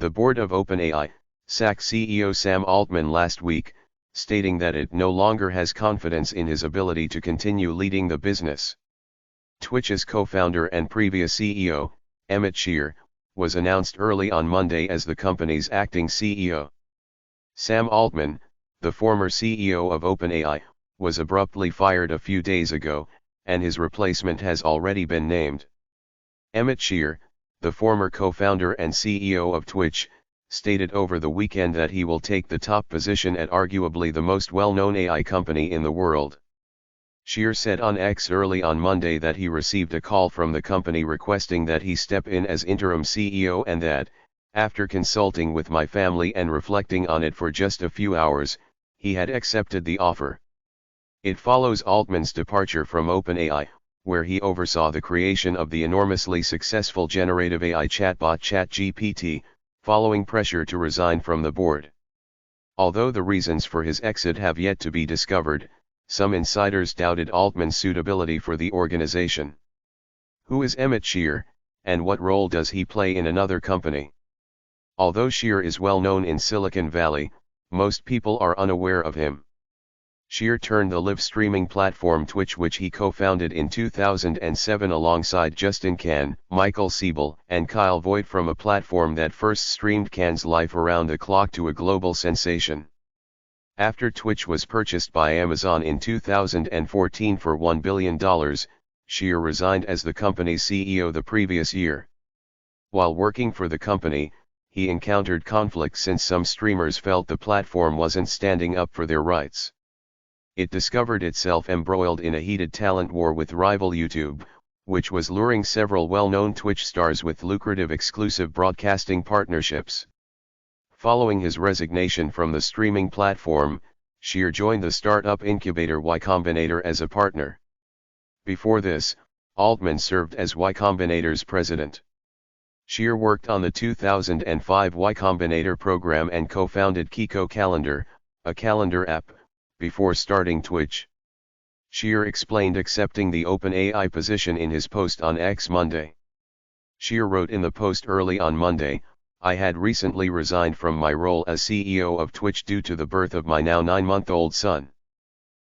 The board of OpenAI sacked CEO Sam Altman last week, stating that it no longer has confidence in his ability to continue leading the business. Twitch's co-founder and previous CEO, Emmett Shear, was announced early on Monday as the company's acting CEO. Sam Altman, the former CEO of OpenAI, was abruptly fired a few days ago, and his replacement has already been named. Emmett Shear, the former co-founder and CEO of Twitch, stated over the weekend that he will take the top position at arguably the most well-known AI company in the world. Shear said on X early on Monday that he received a call from the company requesting that he step in as interim CEO and that, after consulting with my family and reflecting on it for just a few hours, he had accepted the offer. It follows Altman's departure from OpenAI, where he oversaw the creation of the enormously successful generative AI chatbot ChatGPT, following pressure to resign from the board. Although the reasons for his exit have yet to be discovered, some insiders doubted Altman's suitability for the organization. Who is Emmett Shear, and what role does he play in another company? Although Shear is well known in Silicon Valley, most people are unaware of him. Shear turned the live streaming platform Twitch, which he co-founded in 2007 alongside Justin Kan, Michael Siebel, and Kyle Voigt, from a platform that first streamed Kan's life around the clock to a global sensation. After Twitch was purchased by Amazon in 2014 for $1 billion, Shear resigned as the company's CEO the previous year. While working for the company, he encountered conflict since some streamers felt the platform wasn't standing up for their rights. It discovered itself embroiled in a heated talent war with rival YouTube, which was luring several well-known Twitch stars with lucrative exclusive broadcasting partnerships. Following his resignation from the streaming platform, Shear joined the startup incubator Y-Combinator as a partner. Before this, Altman served as Y-Combinator's president. Shear worked on the 2005 Y-Combinator program and co-founded Kiko Calendar, a calendar app, before starting Twitch. Shear explained accepting the OpenAI position in his post on X Monday. Shear wrote in the post early on Monday, "I had recently resigned from my role as CEO of Twitch due to the birth of my now 9-month-old son.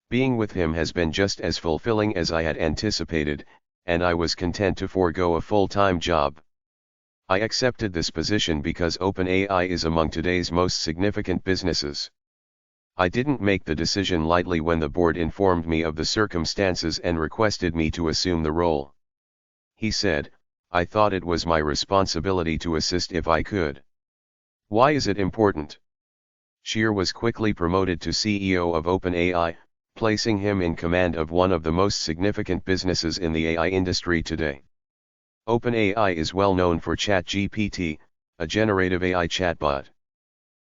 Being with him has been just as fulfilling as I had anticipated, and I was content to forego a full-time job. I accepted this position because OpenAI is among today's most significant businesses. I didn't make the decision lightly when the board informed me of the circumstances and requested me to assume the role." He said, "I thought it was my responsibility to assist if I could. Why is it important?" Shear was quickly promoted to CEO of OpenAI, placing him in command of one of the most significant businesses in the AI industry today. OpenAI is well known for ChatGPT, a generative AI chatbot.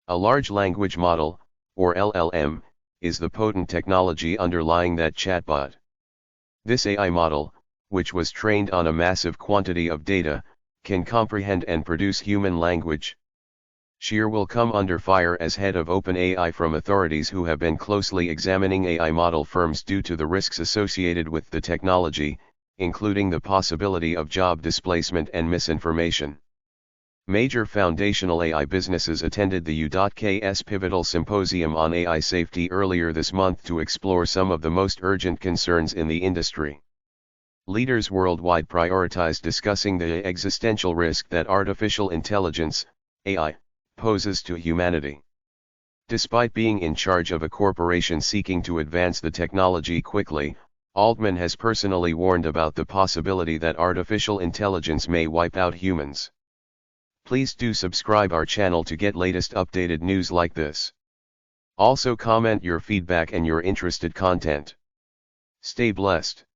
A large language model, or LLM, is the potent technology underlying that chatbot. This AI model, which was trained on a massive quantity of data, can comprehend and produce human language. Shear will come under fire as head of OpenAI from authorities who have been closely examining AI model firms due to the risks associated with the technology, including the possibility of job displacement and misinformation. Major foundational AI businesses attended the U.K.'s pivotal symposium on AI safety earlier this month to explore some of the most urgent concerns in the industry. Leaders worldwide prioritized discussing the existential risk that artificial intelligence, AI, poses to humanity. Despite being in charge of a corporation seeking to advance the technology quickly, Altman has personally warned about the possibility that artificial intelligence may wipe out humans. Please do subscribe our channel to get latest updated news like this. Also comment your feedback and your interested content. Stay blessed.